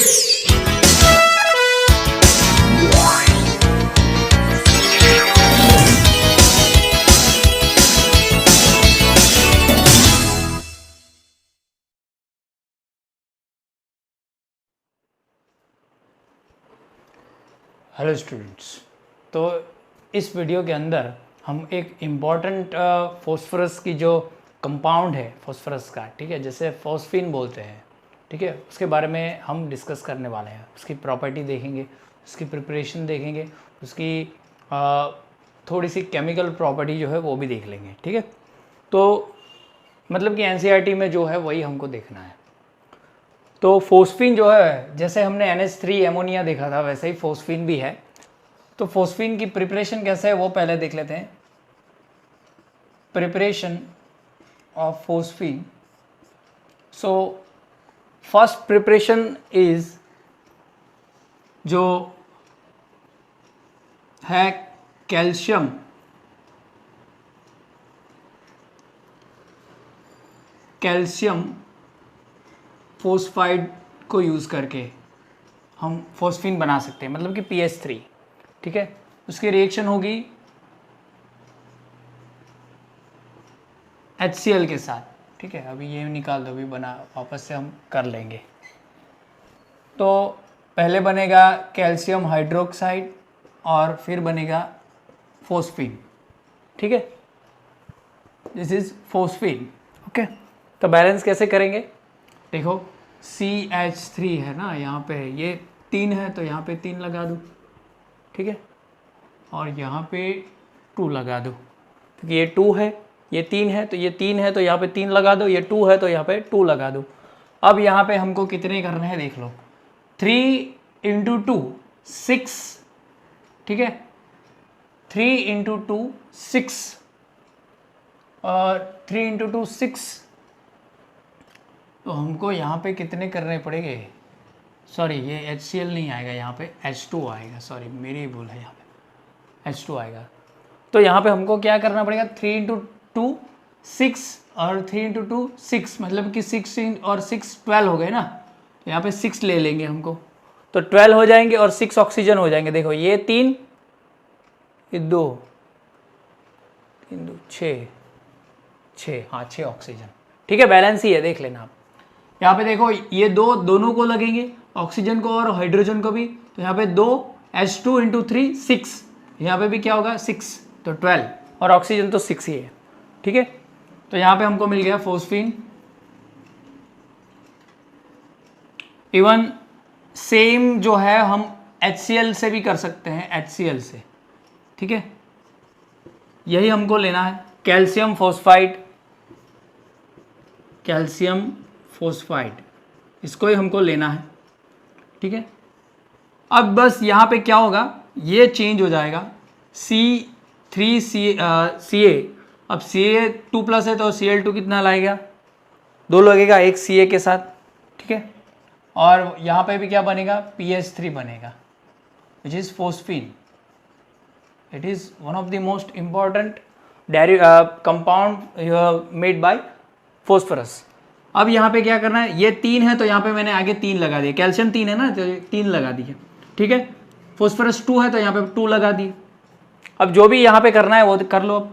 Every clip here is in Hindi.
हेलो स्टूडेंट्स, तो इस वीडियो के अंदर हम एक इम्पॉर्टेंट फॉस्फोरस की जो कंपाउंड है फॉस्फोरस का, ठीक है, जैसे फॉस्फीन बोलते हैं, ठीक है, उसके बारे में हम डिस्कस करने वाले हैं। उसकी प्रॉपर्टी देखेंगे, उसकी प्रिपरेशन देखेंगे, उसकी थोड़ी सी केमिकल प्रॉपर्टी जो है वो भी देख लेंगे, ठीक है। तो मतलब कि एनसीईआरटी में जो है वही हमको देखना है। तो फोस्फीन जो है, जैसे हमने NH3 एमोनिया देखा था वैसे ही फोस्फीन भी है। तो फोस्फीन की प्रिपरेशन कैसे है वो पहले देख लेते हैं। Preparation of phosphine, so first preparation is जो है कैल्शियम फोस्फाइड को यूज़ करके हम फोस्फीन बना सकते हैं, मतलब कि PH3, ठीक है। उसकी रिएक्शन होगी HCl के साथ, ठीक है। अभी ये निकाल दो, अभी बना वापस से हम कर लेंगे। तो पहले बनेगा कैल्शियम हाइड्रोक्साइड और फिर बनेगा फोस्फीन, ठीक है। This is phosphine, okay. तो बैलेंस कैसे करेंगे, देखो CH3 है ना, यहाँ पे ये 3 है तो यहाँ पे 3 लगा दूँ, ठीक है, और यहाँ पे 2 लगा दो, क्योंकि ये 2 है, ये 3 है, तो ये 3 है तो यहाँ पे 3 लगा दो, ये 2 है तो यहाँ पे 2 लगा दो। अब यहाँ पे हमको कितने करने हैं देख लो, 3 × 2 6, ठीक है, 3 × 2 6 और 3 × 2 6, तो हमको यहाँ पे कितने करने पड़ेंगे, सॉरी ये HCl नहीं आएगा, यहाँ पे H2 आएगा, सॉरी मेरी भूल है, यहाँ पे H2 आएगा। तो यहाँ पे हमको क्या करना पड़ेगा, 3 × 2 6 और 3 × 2 6, मतलब कि 6 और 6 12 हो गए ना, तो यहाँ पे 6 ले लेंगे हमको, तो 12 हो जाएंगे और 6 ऑक्सीजन हो जाएंगे। देखो ये 3, ये 2, 3 2 6, हाँ 6 ऑक्सीजन, ठीक है, बैलेंस ही है, देख लेना आप। यहाँ पे देखो ये दोनों को लगेंगे, ऑक्सीजन को और हाइड्रोजन को भी, तो यहाँ पे 2 H2 × 3 6, यहाँ पे भी क्या होगा 6, तो 12, और ऑक्सीजन तो 6 ही है, ठीक है। तो यहाँ पे हमको मिल गया फोस्फीन। इवन सेम जो है हम HCl से भी कर सकते हैं, HCl से, ठीक है, यही हमको लेना है, कैल्शियम फोस्फाइड, इसको ही हमको लेना है, ठीक है। अब बस यहाँ पे क्या होगा, ये चेंज हो जाएगा C3Ca, अब Ca2+ है तो Cl2 कितना लाएगा, 2 लगेगा एक Ca के साथ, ठीक है, और यहाँ पे भी क्या बनेगा, PH3 बनेगा, which is phosphine. It is one of the most important compound made by phosphorus. अब यहाँ पे क्या करना है, ये 3 है तो यहाँ पे मैंने आगे 3 लगा दिया, कैल्शियम 3 है ना तो 3 लगा दिए, ठीक है। फॉस्फोरस 2 है तो यहाँ पे 2 लगा दिए। अब जो भी यहाँ पे करना है वो कर लो। अब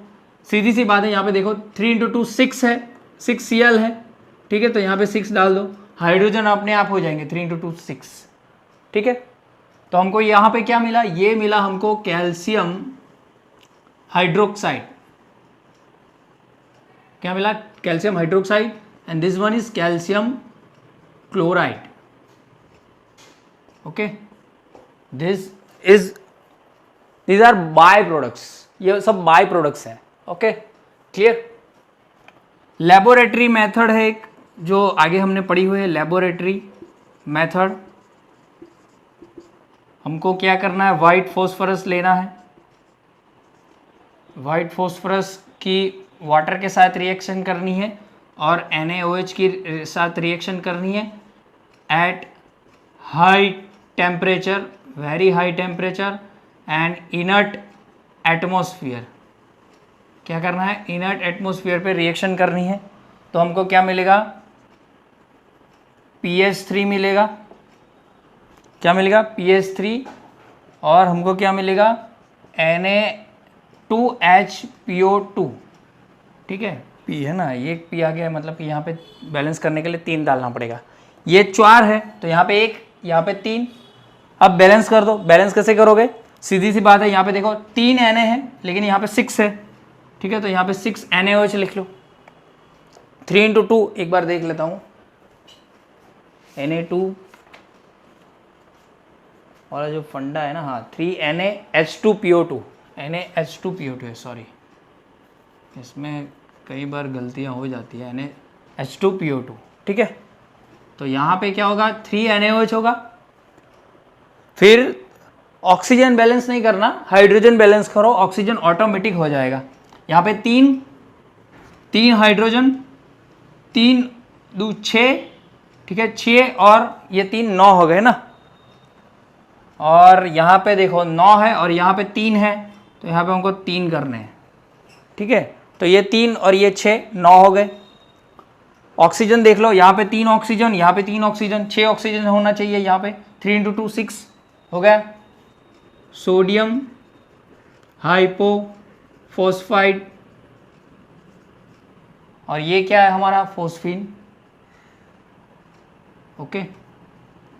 सीधी सी बात है, यहाँ पे देखो 3 × 2 6 है, 6 Cl है, ठीक है, तो यहाँ पे 6 डाल दो, हाइड्रोजन अपने आप हो जाएंगे, 3 × 2 6, ठीक है। तो हमको यहाँ पे क्या मिला, ये मिला हमको कैल्शियम हाइड्रोक्साइड, क्या मिला, calcium hydroxide, and this one is calcium chloride, okay, these are by products, ये सब बाय प्रोडक्ट्स हैं, ओके, क्लियर। लेबोरेटरी मेथड है एक जो आगे हमने पढ़ी हुई है, लेबोरेटरी मेथड। हमको क्या करना है, वाइट फॉस्फोरस लेना है, वाइट फॉस्फोरस की वाटर के साथ रिएक्शन करनी है और NaOH की साथ रिएक्शन करनी है at high temperature, very high temperature and inert atmosphere. क्या करना है, इनर्ट एटमॉस्फेयर पे रिएक्शन करनी है, तो हमको क्या मिलेगा, PH3 मिलेगा, क्या मिलेगा PH3 और हमको क्या मिलेगा Na2HPO2, ठीक है। P है ना, ये P आ गया, मतलब कि यहाँ पे बैलेंस करने के लिए 3 डालना पड़ेगा। ये 4 है तो यहाँ पे 1, यहाँ पे 3। अब बैलेंस कर दो। बैलेंस कैसे करोगे, सीधी सी बात है, यहाँ पे देखो 3 Na है लेकिन यहाँ पे 6 है, ठीक है। तो यहाँ पे 6 NaOH लिख लो। 3 × 2 एक बार देख लेता हूँ, Na2 वाला जो फंडा है ना, हाँ 3 NaH2PO2, NaH2PO2 है, सॉरी इसमें कई बार गलतियाँ हो जाती है, NaH2PO2, ठीक है। तो यहाँ पे क्या होगा 3 NaOH होगा। फिर ऑक्सीजन बैलेंस नहीं करना, हाइड्रोजन बैलेंस करो, ऑक्सीजन ऑटोमेटिक हो जाएगा। यहाँ पे 3 हाइड्रोजन, 3 2 6, ठीक है 6 और ये 3 9 हो गए ना। और यहाँ पे देखो 9 है और यहाँ पे 3 है, तो यहाँ पे हमको 3 करने हैं, ठीक है। तो ये 3 और ये 6 9 हो गए। ऑक्सीजन देख लो, यहाँ पे 3 ऑक्सीजन, यहाँ पे 3 ऑक्सीजन, 6 ऑक्सीजन होना चाहिए यहाँ पे। 3 × 2 6 हो गया। सोडियम हाइपोफॉस्फाइड, और ये क्या है हमारा फोस्फीन, ओके।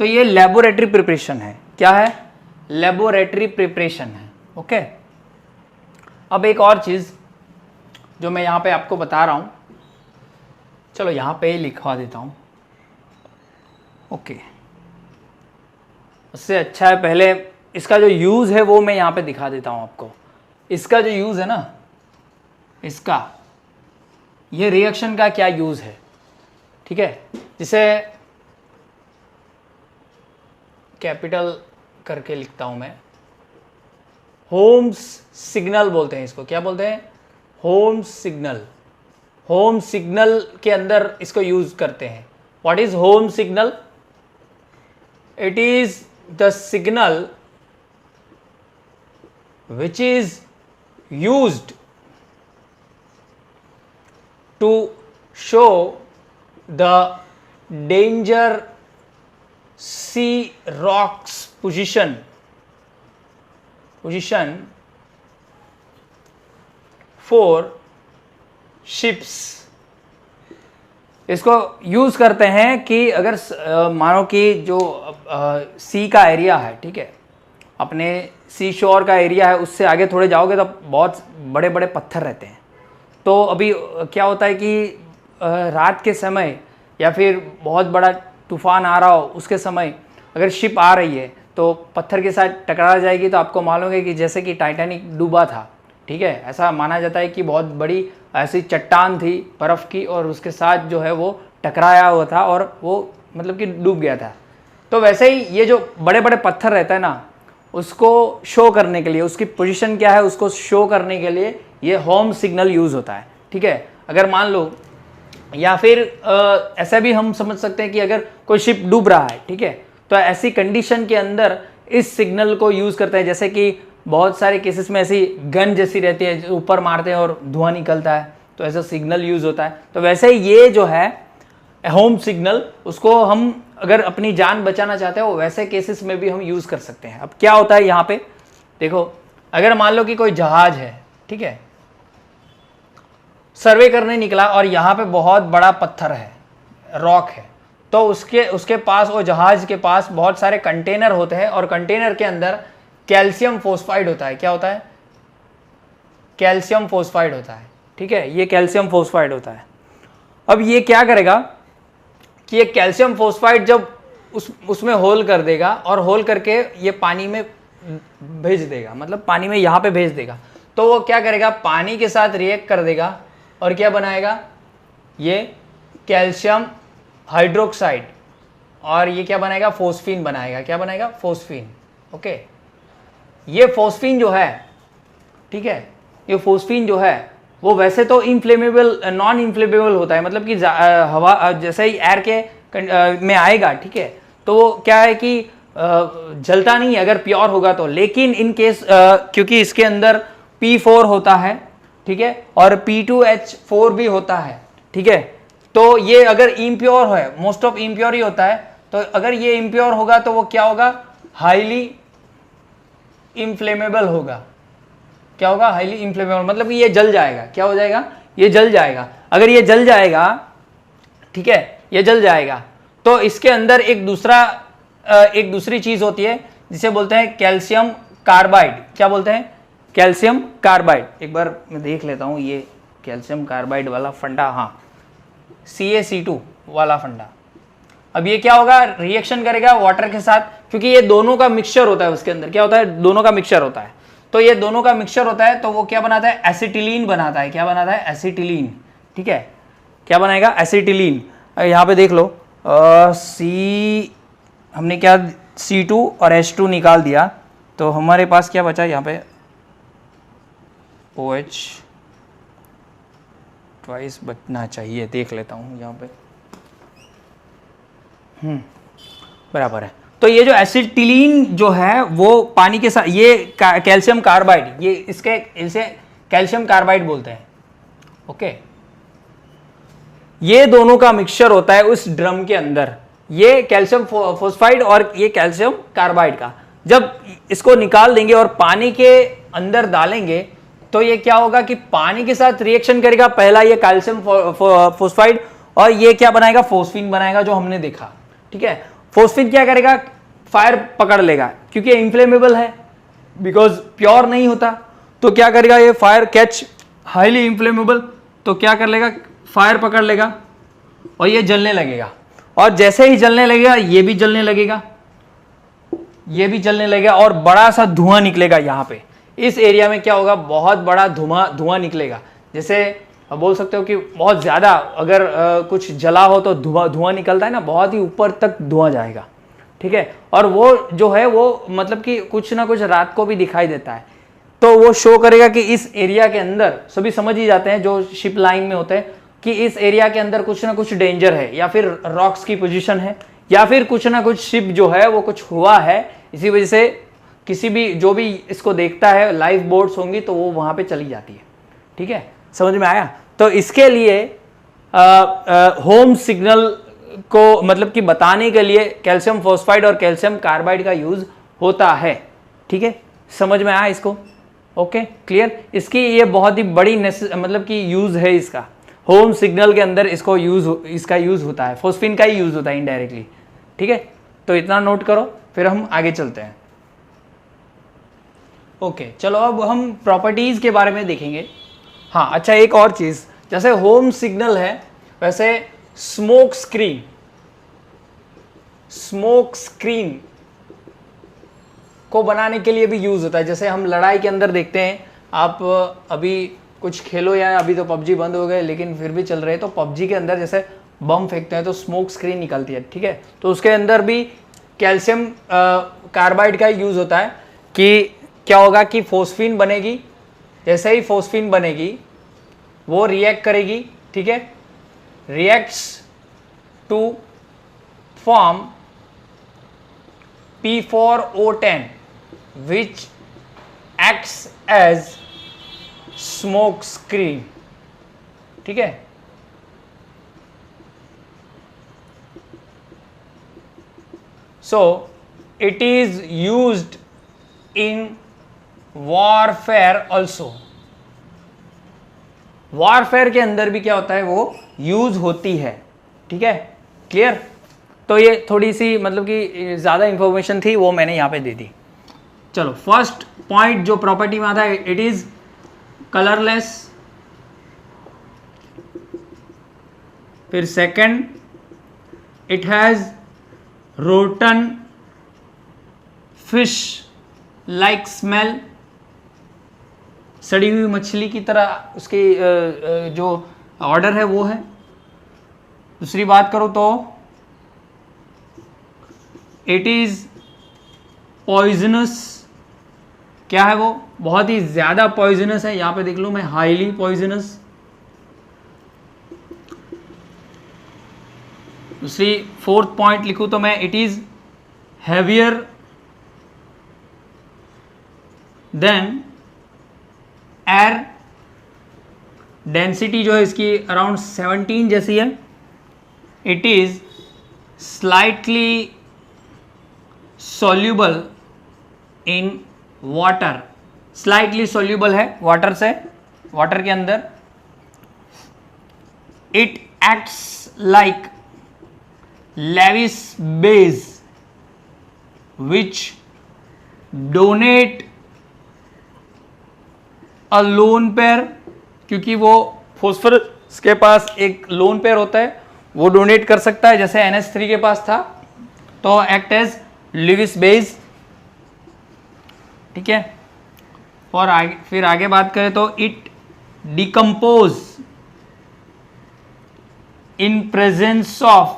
तो ये लेबोरेटरी प्रिपरेशन है। क्या है, लेबोरेटरी प्रिपरेशन है, ओके। अब एक और चीज़ जो मैं यहाँ पे आपको बता रहा हूँ, चलो यहाँ पे लिखवा देता हूँ, ओके। उससे अच्छा है पहले इसका जो यूज़ है वो मैं यहाँ पे दिखा देता हूँ आपको। इसका जो यूज़ है ना, इसका ये रिएक्शन का क्या यूज़ है, ठीक है। जिसे कैपिटल करके लिखता हूँ मैं, होम्स सिग्नल बोलते हैं इसको। क्या बोलते हैं, होम्स सिग्नल। होम सिग्नल के अंदर इसको यूज करते हैं। What is home signal, it is the signal which is used to show the danger sea rocks position for ships। इसको यूज करते हैं कि अगर मानो कि जो सी का एरिया है, ठीक है, अपने सी शोर का एरिया है, उससे आगे थोड़े जाओगे तो बहुत बड़े बड़े पत्थर रहते हैं। तो अभी क्या होता है कि रात के समय या फिर बहुत बड़ा तूफान आ रहा हो उसके समय अगर शिप आ रही है तो पत्थर के साथ टकरा जाएगी। तो आपको मालूम है कि जैसे कि टाइटैनिक डूबा था, ठीक है, ऐसा माना जाता है कि बहुत बड़ी ऐसी चट्टान थी बर्फ़ की और उसके साथ जो है वो टकराया हुआ था और वो मतलब कि डूब गया था। तो वैसे ही ये जो बड़े बड़े पत्थर रहता है ना, उसको शो करने के लिए, उसकी पोजीशन क्या है उसको शो करने के लिए ये होम सिग्नल यूज़ होता है, ठीक है। अगर मान लो, या फिर ऐसा भी हम समझ सकते हैं कि अगर कोई शिप डूब रहा है, ठीक है, तो ऐसी कंडीशन के अंदर इस सिग्नल को यूज़ करते हैं। जैसे कि बहुत सारे केसेस में ऐसी गन जैसी रहती है जो ऊपर मारते हैं और धुआं निकलता है, तो ऐसा सिग्नल यूज़ होता है। तो वैसे ही ये जो है होम सिग्नल, उसको हम अगर अपनी जान बचाना चाहते हो वैसे केसेस में भी हम यूज़ कर सकते हैं। अब क्या होता है यहाँ पे देखो, अगर मान लो कि कोई जहाज है, ठीक है, सर्वे करने निकला और यहाँ पे बहुत बड़ा पत्थर है, रॉक है, तो उसके पास, वो जहाज के पास बहुत सारे कंटेनर होते हैं और कंटेनर के अंदर कैल्शियम फोस्फाइड होता है। क्या होता है, कैल्शियम फोस्फाइड होता है, ठीक है, ये कैल्शियम फोस्फाइड होता है। अब ये क्या करेगा कि ये कैल्शियम फोस्फाइड जब उसमें होल कर देगा और होल करके ये पानी में भेज देगा, मतलब पानी में यहाँ पे भेज देगा, तो वो क्या करेगा, पानी के साथ रिएक्ट कर देगा और क्या बनाएगा, ये कैल्शियम हाइड्रोक्साइड, और ये क्या बनाएगा, फोस्फीन बनाएगा। क्या बनाएगा, फोस्फीन, ओके। ये फोस्फीन जो है, ठीक है, ये फोस्फीन जो है वो वैसे तो इनफ्लेमेबल, नॉन इनफ्लेमेबल होता है, मतलब कि हवा जैसे ही एयर के में आएगा, ठीक है, तो वो क्या है कि जलता नहीं है अगर प्योर होगा तो। लेकिन इन केस क्योंकि इसके अंदर P4 होता है, ठीक है, और P2H4 भी होता है, ठीक है, तो ये अगर इम्प्योर है, मोस्ट ऑफ इम्प्योर ही होता है, तो अगर ये इम्प्योर होगा तो वो क्या होगा, हाईली इनफ्लेमेबल होगा। क्या होगा? हाईली इनफ्लेमेबल, मतलब कि ये जल जाएगा। क्या हो जाएगा? ये जल जाएगा। अगर ये जल जाएगा, ठीक है, ये जल जाएगा, तो इसके अंदर एक दूसरी चीज होती है जिसे बोलते हैं कैल्शियम कार्बाइड। क्या बोलते हैं? Calcium carbide. एक बार मैं देख लेता हूं ये कैल्शियम कार्बाइड वाला फंडा, हाँ, CaC2 वाला फंडा। अब ये क्या होगा? रिएक्शन करेगा वाटर के साथ, क्योंकि ये दोनों का मिक्सचर होता है उसके अंदर। क्या होता है? दोनों का मिक्सचर होता है। तो ये दोनों का मिक्सचर होता है, तो वो क्या बनाता है? एसिटिलीन बनाता है। क्या बनाता है? एसिटिलीन। ठीक है, क्या बनाएगा? एसिटिलीन। यहाँ पे देख लो, हमने क्या C2 और H2 निकाल दिया, तो हमारे पास क्या बचा यहाँ पे? OH ट्वाइस बचना चाहिए, देख लेता हूँ यहाँ पे। बराबर है। तो ये जो एसिटिलीन जो है वो पानी के साथ, ये कैल्शियम कार्बाइड, ये इसे कैल्शियम कार्बाइड बोलते हैं। ओके, ये दोनों का मिक्सचर होता है उस ड्रम के अंदर, ये कैल्शियम फोस्फाइड और ये कैल्शियम कार्बाइड का। जब इसको निकाल देंगे और पानी के अंदर डालेंगे, तो ये क्या होगा कि पानी के साथ रिएक्शन करेगा। पहला ये कैल्शियम फोस्फाइड, और ये क्या बनाएगा? फोस्फीन बनाएगा, जो हमने देखा। ठीक है, फोस्फीन क्या करेगा? फायर पकड़ लेगा, क्योंकि इनफ्लेमेबल है, बिकॉज प्योर नहीं होता। तो क्या करेगा? ये फायर कैच, हाईली इनफ्लेमेबल, तो क्या कर लेगा? फायर पकड़ लेगा और ये जलने लगेगा। और जैसे ही जलने लगेगा, ये भी जलने लगेगा, ये भी जलने लगेगा, और बड़ा सा धुआं निकलेगा। यहाँ पे इस एरिया में क्या होगा? बहुत बड़ा धुआं निकलेगा। जैसे बोल सकते हो कि बहुत ज्यादा अगर कुछ जला हो तो धुआं निकलता है ना, बहुत ही ऊपर तक धुआं जाएगा। ठीक है, और वो जो है वो मतलब कि कुछ ना कुछ रात को भी दिखाई देता है। तो वो शो करेगा कि इस एरिया के अंदर, सभी समझ ही जाते हैं जो शिप लाइन में होते हैं, कि इस एरिया के अंदर कुछ ना कुछ डेंजर है, या फिर रॉक्स की पोजीशन है, या फिर कुछ ना कुछ शिप जो है वो कुछ हुआ है। इसी वजह से किसी भी जो भी इसको देखता है, लाइफ बोट्स होंगी तो वो वहां पे चली जाती है। ठीक है, समझ में आया? तो इसके लिए होम सिग्नल को मतलब कि बताने के लिए कैल्शियम फोस्फाइड और कैल्शियम कार्बाइड का यूज होता है। ठीक है, समझ में आया इसको? Okay, clear? इसकी ये बहुत ही बड़ी मतलब कि यूज है इसका, होम सिग्नल के अंदर इसका यूज होता है, फोस्फीन का ही यूज होता है इनडायरेक्टली। ठीक है, तो इतना नोट करो, फिर हम आगे चलते हैं। ओके, चलो अब हम प्रॉपर्टीज के बारे में देखेंगे। हाँ, अच्छा, एक और चीज, जैसे होम सिग्नल है, वैसे स्मोक स्क्रीन को बनाने के लिए भी यूज होता है। जैसे हम लड़ाई के अंदर देखते हैं, आप अभी कुछ खेलो, या अभी तो पबजी बंद हो गए लेकिन फिर भी चल रहे हैं, तो पबजी के अंदर जैसे बम फेंकते हैं तो स्मोक स्क्रीन निकलती है। ठीक है, तो उसके अंदर भी कैल्शियम कार्बाइड का यूज होता है। कि क्या होगा कि फोस्फीन बनेगी, जैसे ही फोस्फीन बनेगी वो रिएक्ट करेगी। ठीक है, reacts to form P4O10 which acts as smoke screen। ठीक है, so it is used in warfare also। Warfare के अंदर भी क्या होता है? वो यूज होती है। ठीक है, क्लियर? तो ये थोड़ी सी मतलब कि ज्यादा इंफॉर्मेशन थी, वो मैंने यहां पे दे दी। चलो, फर्स्ट पॉइंट जो प्रॉपर्टी में आता है, इट इज कलरलेस। फिर second, it has rotten fish like smell, सड़ी हुई मछली की तरह उसकी जो ऑर्डर है वो है। दूसरी बात करो तो इट इज पॉइजनस। क्या है वो? बहुत ही ज्यादा पॉइजनस है। यहां पे देख लो मैं, हाईली पॉइजनस। दूसरी फोर्थ पॉइंट लिखूं तो मैं, it is heavier than air. Density जो है इसकी अराउंड 17 जैसी है। It is slightly soluble in water, slightly soluble है वाटर से, वाटर के अंदर. It acts like Lewis base which donate a lone pair, क्योंकि वो फॉस्फोरस के पास एक लोन पेयर होता है, वो डोनेट कर सकता है जैसे NH3 के पास था, तो एक्ट एज लिविस बेस. ठीक है. और आगे फिर आगे बात करें तो it decompose in presence of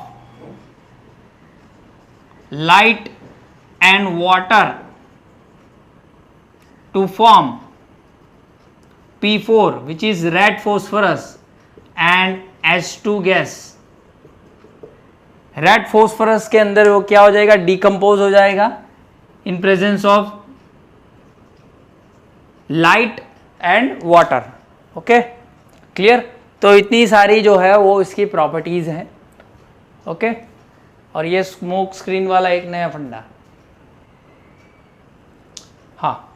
light and water to form P4 which is red phosphorus and H2 gas. Red phosphorus के अंदर वो क्या हो जाएगा, डिकम्पोज हो जाएगा in presence of light and water. Okay, clear. तो इतनी सारी जो है वो इसकी प्रॉपर्टीज हैं. ओके, और ये स्मोक स्क्रीन वाला एक नया फंडा. हाँ,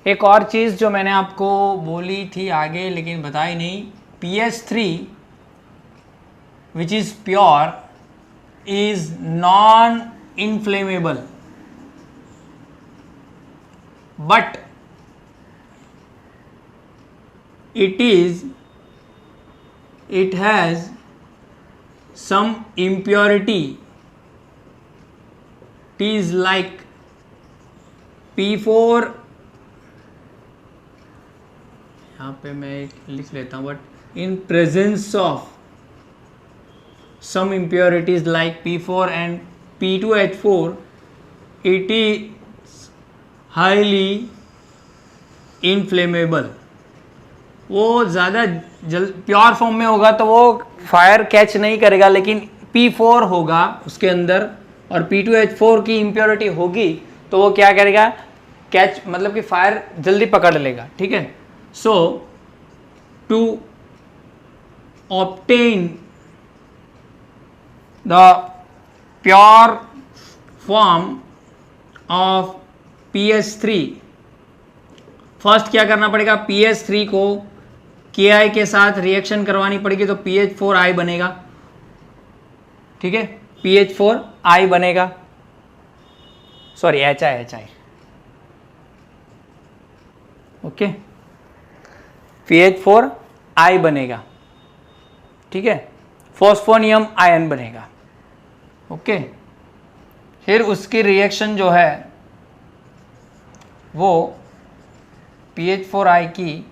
एक और चीज़ जो मैंने आपको बोली थी आगे लेकिन बताई नहीं, PH3 which is pure is non inflammable but it has some impurity. It is like P4, यहाँ पे मैं लिख लेता हूँ, but in presence of some impurities like P4 and P2H4 it is highly inflammable. वो ज़्यादा प्योर फॉर्म में होगा तो वो फायर कैच नहीं करेगा, लेकिन P4 होगा उसके अंदर और P2H4 की इम्प्योरिटी होगी तो वो क्या करेगा, कैच मतलब कि फायर जल्दी पकड़ लेगा. ठीक है. So to obtain the pure form of PH3 first क्या करना पड़ेगा, PH3 को KI के साथ रिएक्शन करवानी पड़ेगी तो PH4I बनेगा. ठीक है, PH4I बनेगा, सॉरी HI. ओके, PH4I बनेगा. ठीक है, फॉस्फोनियम आयन बनेगा. ओके, फिर उसकी रिएक्शन जो है वो PH4I की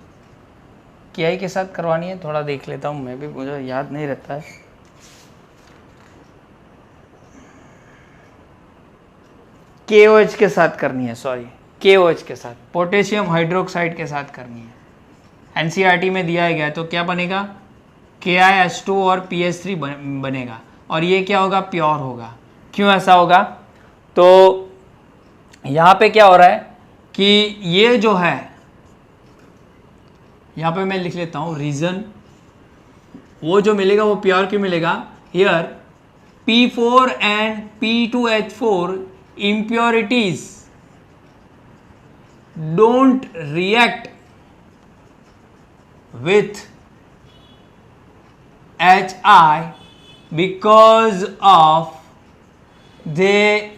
KI के साथ करवानी है. थोड़ा देख लेता हूँ मैं भी, मुझे याद नहीं रहता है. KOH के साथ करनी है, सॉरी KOH के साथ, पोटेशियम हाइड्रोक्साइड के साथ करनी है. NCERT में दिया गया तो क्या बनेगा, KiH2 और PH3 बनेगा. और ये क्या होगा, प्योर होगा. क्यों ऐसा होगा, तो यहाँ पे क्या हो रहा है कि ये जो है, यहाँ पे मैं लिख लेता हूँ रीज़न, वो जो मिलेगा वो प्योर क्यों मिलेगा. Here P4 and P2H4 impurities don't react with HI because of they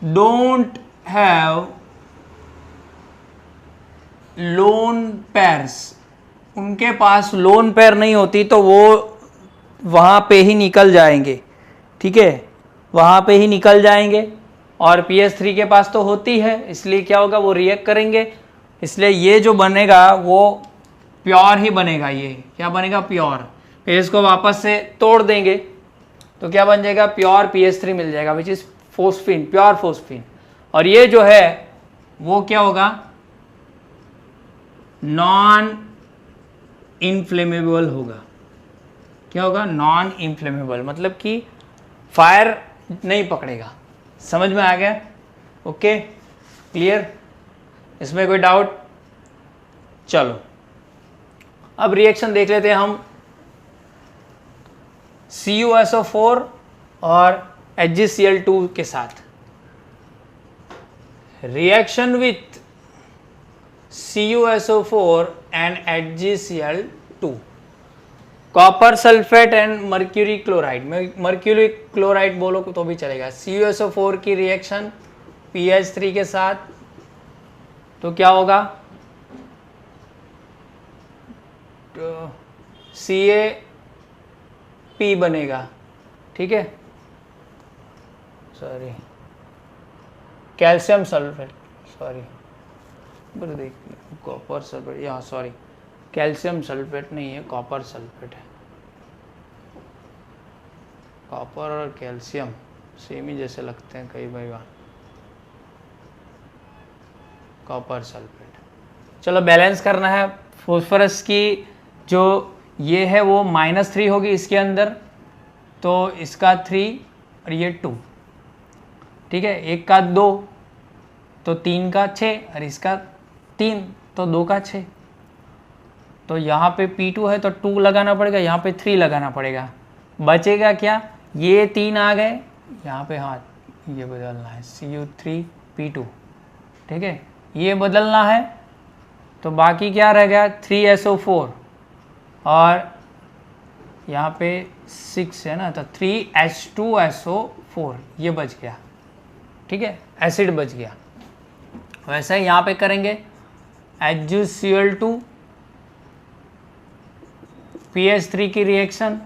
don't have lone pairs. उनके पास लोन पेयर नहीं होती तो वो वहाँ पे ही निकल जाएंगे. ठीक है, वहाँ पे ही निकल जाएंगे. और PH3 के पास तो होती है, इसलिए क्या होगा, वो रिएक्ट करेंगे. इसलिए ये जो बनेगा वो प्योर ही बनेगा. ये क्या बनेगा, प्योर. फिर इसको वापस से तोड़ देंगे तो क्या बन जाएगा, प्योर PH3 मिल जाएगा which is phosphine, pure phosphine. और ये जो है वो क्या होगा, नॉन इनफ्लेमेबल होगा. क्या होगा, नॉन इनफ्लेमेबल, मतलब कि फायर नहीं पकड़ेगा. समझ में आ गया. Okay, clear. इसमें कोई डाउट. चलो अब रिएक्शन देख लेते हैं हम CuSO4 और HgCl2 के साथ. Reaction with CuSO4 and HgCl2, copper sulphate and mercury chloride, mercury chloride बोलो तो भी चलेगा। CuSO4 की रिएक्शन PH3 के साथ, तो क्या होगा, तो CaP बनेगा, ठीक है, sorry calcium sulphate, sorry copper sulphate, यहाँ सॉरी कैल्शियम सल्फेट नहीं है, कॉपर सल्फेट है। कॉपर और कैल्शियम सेम ही जैसे लगते हैं कई बार, कॉपर सल्फेट। चलो बैलेंस करना है। फॉस्फोरस की जो ये है वो -3 होगी इसके अंदर, तो इसका 3 और ये 2, ठीक है, एक का 2 तो 3 का 6 और इसका 3 तो 2 का 6, तो यहाँ पे P2 है तो 2 लगाना पड़ेगा, यहाँ पे 3 लगाना पड़ेगा, बचेगा क्या, ये 3 आ गए यहाँ पे, हाँ ये बदलना है Cu3P2, ठीक है, ये बदलना है, तो बाकी क्या रह गया 3SO4 और यहाँ पे 6 है ना, तो 3H2SO4 ये बच गया, ठीक है, एसिड बच गया। वैसे ही यहाँ पे करेंगे HgCl2 PH3 की रिएक्शन,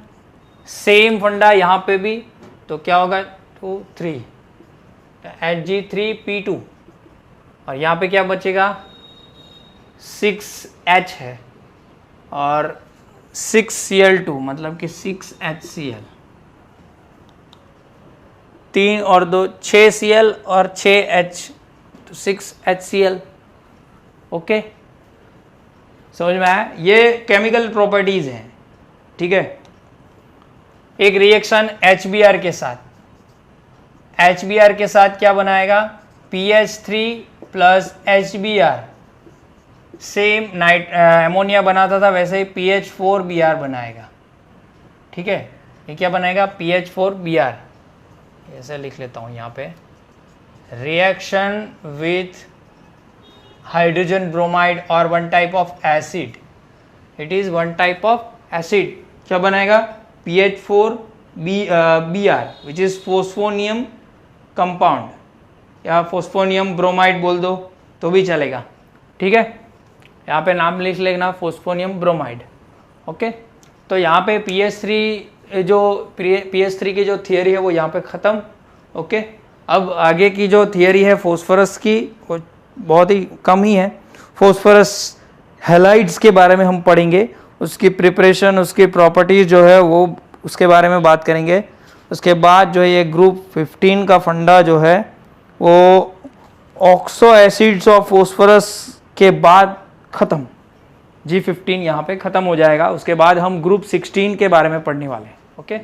सेम फंडा यहाँ पे भी, तो क्या होगा 2 3 Hg3P2 और यहाँ पे क्या बचेगा 6H है और 6Cl2 मतलब कि 6HCl, 3 और 2 6Cl और 6H तो 6HCl, ओके, समझ में आया। ये केमिकल प्रॉपर्टीज हैं, ठीक है। एक रिएक्शन HBr के साथ, HBr के साथ क्या बनाएगा PH3 plus HBr, same ammonia बनाता था वैसे ही PH4Br बनाएगा, ठीक है। ये क्या बनाएगा PH4Br, ऐसे लिख लेता हूँ यहाँ पे, रिएक्शन विथ हाइड्रोजन ब्रोमाइड और one type of acid, it is one type of acid, क्या बनाएगा PH4Br विच इज फोस्फोनियम कंपाउंड, या फोस्फोनियम ब्रोमाइड बोल दो तो भी चलेगा, ठीक है। यहाँ पे नाम लिख लेना फोस्फोनियम ब्रोमाइड, ओके। तो यहाँ पे PH3 की जो थियरी है वो यहाँ पे ख़त्म, ओके। अब आगे की जो थियरी है फोस्फोरस की वो बहुत ही कम ही है। फोस्फोरस हैलाइड्स के बारे में हम पढ़ेंगे, उसकी प्रिपरेशन, उसकी प्रॉपर्टीज जो है वो उसके बारे में बात करेंगे। उसके बाद जो है ये ग्रुप 15 का फंडा जो है वो ऑक्सो एसिड्स ऑफ फोस्फोरस के बाद ख़त्म, G15 यहाँ पे ख़त्म हो जाएगा। उसके बाद हम ग्रुप 16 के बारे में पढ़ने वाले हैं, ओके।